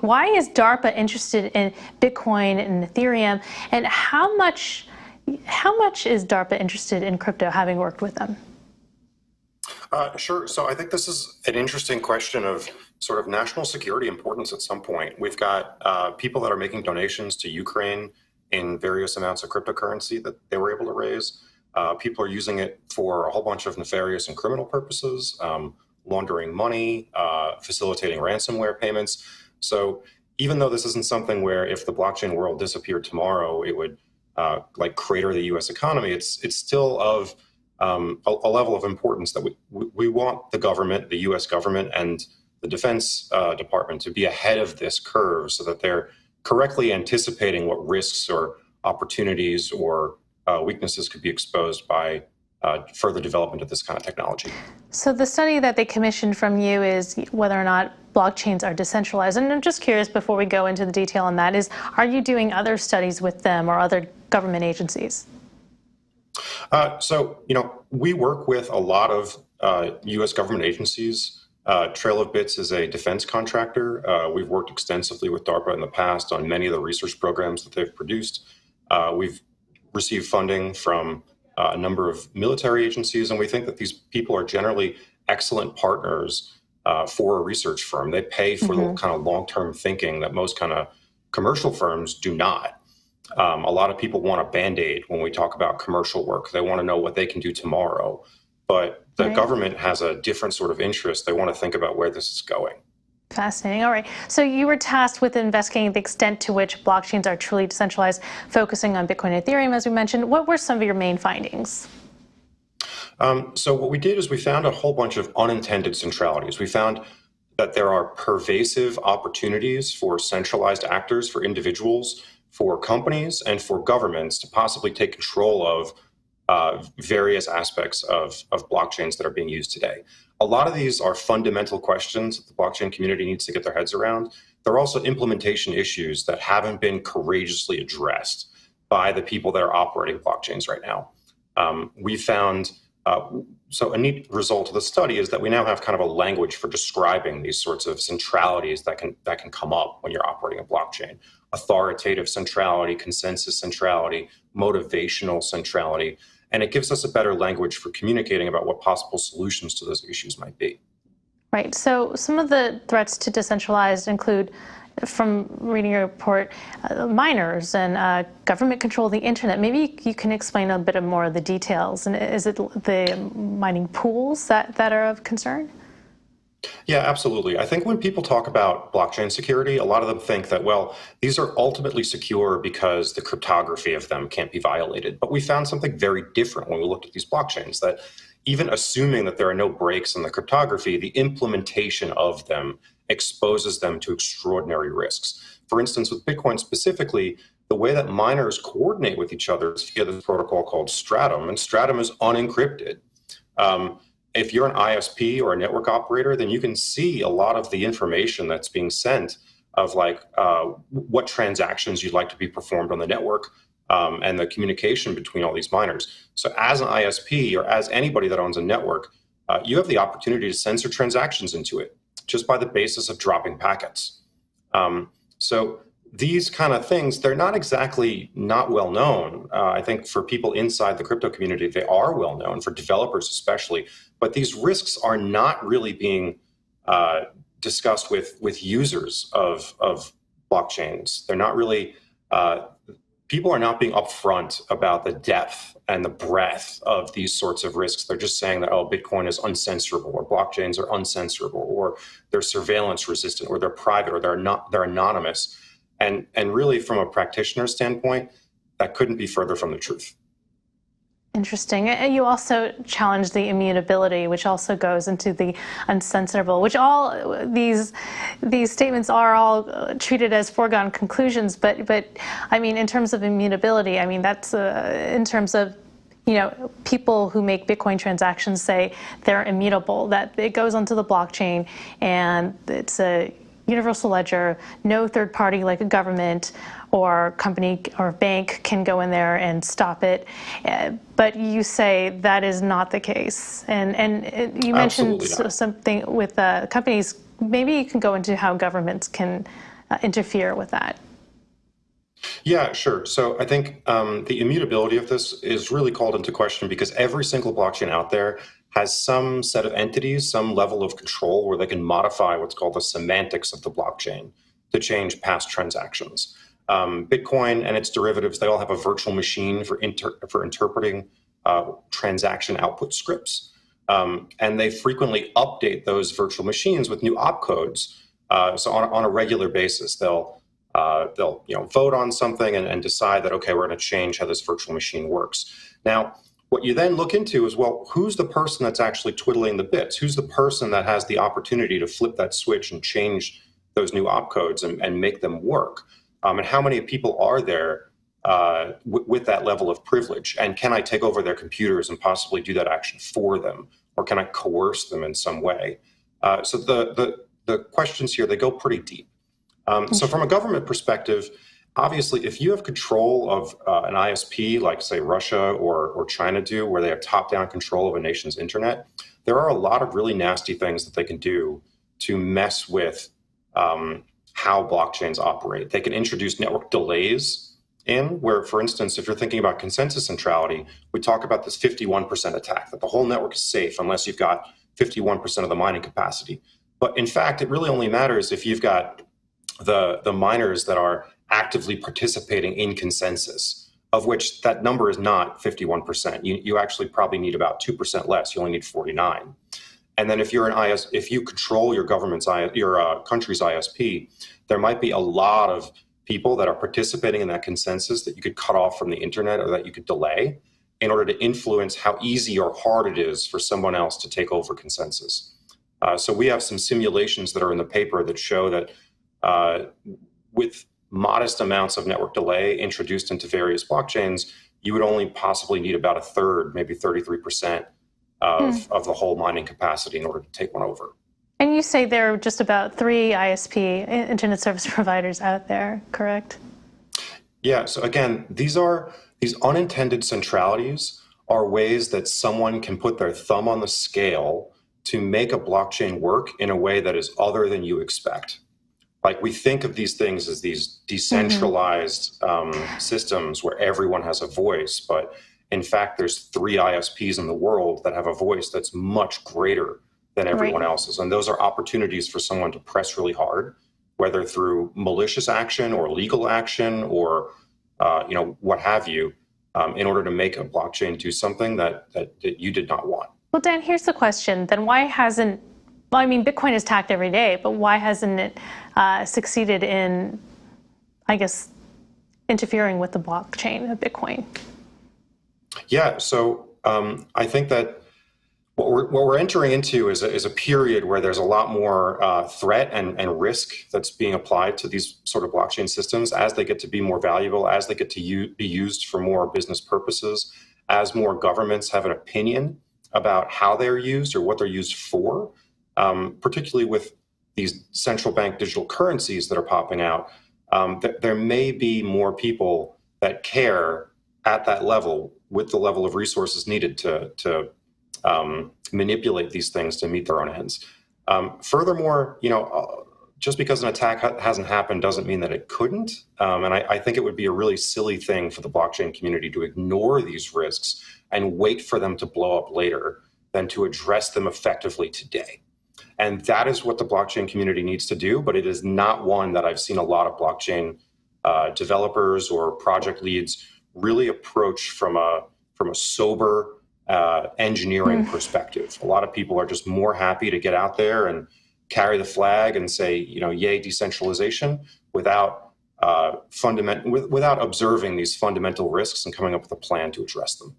Why is DARPA interested in Bitcoin and Ethereum, and how much is DARPA interested in crypto, having worked with them? Sure. So I think this is an interesting question of sort of national security importance at some point. We've got people that are making donations to Ukraine in various amounts of cryptocurrency that they were able to raise. People are using it for a whole bunch of nefarious and criminal purposes, laundering money, facilitating ransomware payments. So even though this isn't something where if the blockchain world disappeared tomorrow, it would like crater the U.S. economy, it's still of a level of importance that we want the government, the U.S. government, and the Defense Department to be ahead of this curve so that they're correctly anticipating what risks or opportunities or weaknesses could be exposed by further development of this kind of technology. So the study that they commissioned from you is whether or not blockchains are decentralized. And I'm just curious, before we go into the detail on that, are you doing other studies with them or other government agencies? So, we work with a lot of U.S. government agencies. Trail of Bits is a defense contractor. We've worked extensively with DARPA in the past on many of the research programs that they've produced. We've received funding from a number of military agencies, and we think that these people are generally excellent partners for a research firm. They pay for the kind of long-term thinking that most kind of commercial firms do not. A lot of people want a Band-Aid when we talk about commercial work. They want to know what they can do tomorrow. But the government has a different sort of interest. They want to think about where this is going. Fascinating. All right. So you were tasked with investigating the extent to which blockchains are truly decentralized, focusing on Bitcoin and Ethereum, as we mentioned. What were some of your main findings? So what we did is we found a whole bunch of unintended centralities. We found that there are pervasive opportunities for centralized actors, for individuals, for companies, and for governments to possibly take control of various aspects of blockchains that are being used today. A lot of these are fundamental questions that the blockchain community needs to get their heads around. There are also implementation issues that haven't been courageously addressed by the people that are operating blockchains right now. We found, so a neat result of the study is that we now have kind of a language for describing these sorts of centralities that can come up when you're operating a blockchain. Authoritative centrality, consensus centrality, motivational centrality. And it gives us a better language for communicating about what possible solutions to those issues might be. Right. So some of the threats to decentralized include, from reading your report, miners and government control of the internet. Maybe you can explain a bit more of the details. And is it the mining pools that are of concern? Yeah, absolutely. I think when people talk about blockchain security, a lot of them think that, well, these are ultimately secure because the cryptography of them can't be violated. But we found something very different when we looked at these blockchains, that even assuming that there are no breaks in the cryptography, the implementation of them exposes them to extraordinary risks. For instance, with Bitcoin specifically, the way that miners coordinate with each other is via this protocol called Stratum, and Stratum is unencrypted. If you're an ISP or a network operator, then you can see a lot of the information that's being sent of like what transactions you'd like to be performed on the network and the communication between all these miners. So as an ISP or as anybody that owns a network, you have the opportunity to censor transactions into it just by the basis of dropping packets. So these kind of things, they're not exactly not well known. I think for people inside the crypto community, they are well known, for developers especially. But these risks are not really being discussed with users of blockchains. They're not really, people are not being upfront about the depth and the breadth of these sorts of risks. They're just saying that, oh, Bitcoin is uncensorable, or blockchains are uncensorable, or they're surveillance resistant, or they're private, or they're anonymous. And really, from a practitioner standpoint, that couldn't be further from the truth. Interesting. And you also challenged the immutability, which also goes into the uncensorable, which all these statements are all treated as foregone conclusions. But I mean, in terms of immutability, I mean, that's in terms of, people who make Bitcoin transactions say they're immutable, that it goes onto the blockchain and it's a universal ledger, no third party like a government or company or bank can go in there and stop it. But you say that is not the case. And you mentioned something with companies. Maybe you can go into how governments can interfere with that? Yeah, sure. So I think the immutability of this is really called into question because every single blockchain out there has some set of entities, some level of control where they can modify what's called the semantics of the blockchain to change past transactions. Bitcoin and its derivatives, they all have a virtual machine for interpreting transaction output scripts. And they frequently update those virtual machines with new opcodes. So on a regular basis, they'll vote on something and decide that, okay, we're going to change how this virtual machine works. Now, what you then look into is, well, who's the person that's actually twiddling the bits? Who's the person that has the opportunity to flip that switch and change those new opcodes and make them work? And how many people are there with that level of privilege? And can I take over their computers and possibly do that action for them? Or can I coerce them in some way? So the questions here, they go pretty deep. So from a government perspective, obviously, if you have control of an ISP, like say Russia or China do, where they have top-down control of a nation's internet, there are a lot of really nasty things that they can do to mess with how blockchains operate. They can introduce network delays in where, for instance, if you're thinking about consensus centrality, we talk about this 51% attack, that the whole network is safe unless you've got 51% of the mining capacity. But in fact, it really only matters if you've got the miners that are actively participating in consensus, of which that number is not 51%. You actually probably need about 2% less. You only need 49. And then if you're if you control your government's your country's ISP, there might be a lot of people that are participating in that consensus that you could cut off from the internet or that you could delay in order to influence how easy or hard it is for someone else to take over consensus. So we have some simulations that are in the paper that show that with modest amounts of network delay introduced into various blockchains, you would only possibly need about a third, maybe 33% of the whole mining capacity in order to take one over. And you say there are just about 3 ISP, internet service providers, out there, correct? Yeah, so again, these unintended centralities are ways that someone can put their thumb on the scale to make a blockchain work in a way that is other than you expect. Like, we think of these things as these decentralized systems where everyone has a voice, but in fact, there's 3 ISPs in the world that have a voice that's much greater than everyone else's. And those are opportunities for someone to press really hard, whether through malicious action or legal action or what have you, in order to make a blockchain do something that you did not want. Well, Dan, here's the question. Then why hasn't, well, I mean, Bitcoin is hacked every day, but why hasn't it succeeded in, I guess, interfering with the blockchain of Bitcoin? Yeah, so I think that what we're entering into is a period where there's a lot more threat and risk that's being applied to these sort of blockchain systems as they get to be more valuable, as they get to be used for more business purposes, as more governments have an opinion about how they're used or what they're used for, particularly with these central bank digital currencies that are popping out. There may be more people that care at that level with the level of resources needed to manipulate these things to meet their own ends. Furthermore, just because an attack hasn't happened doesn't mean that it couldn't. And I think it would be a really silly thing for the blockchain community to ignore these risks and wait for them to blow up later than to address them effectively today. And that is what the blockchain community needs to do, but it is not one that I've seen a lot of blockchain developers or project leads really approach from a sober engineering perspective. A lot of people are just more happy to get out there and carry the flag and say, yay decentralization, without observing these fundamental risks and coming up with a plan to address them.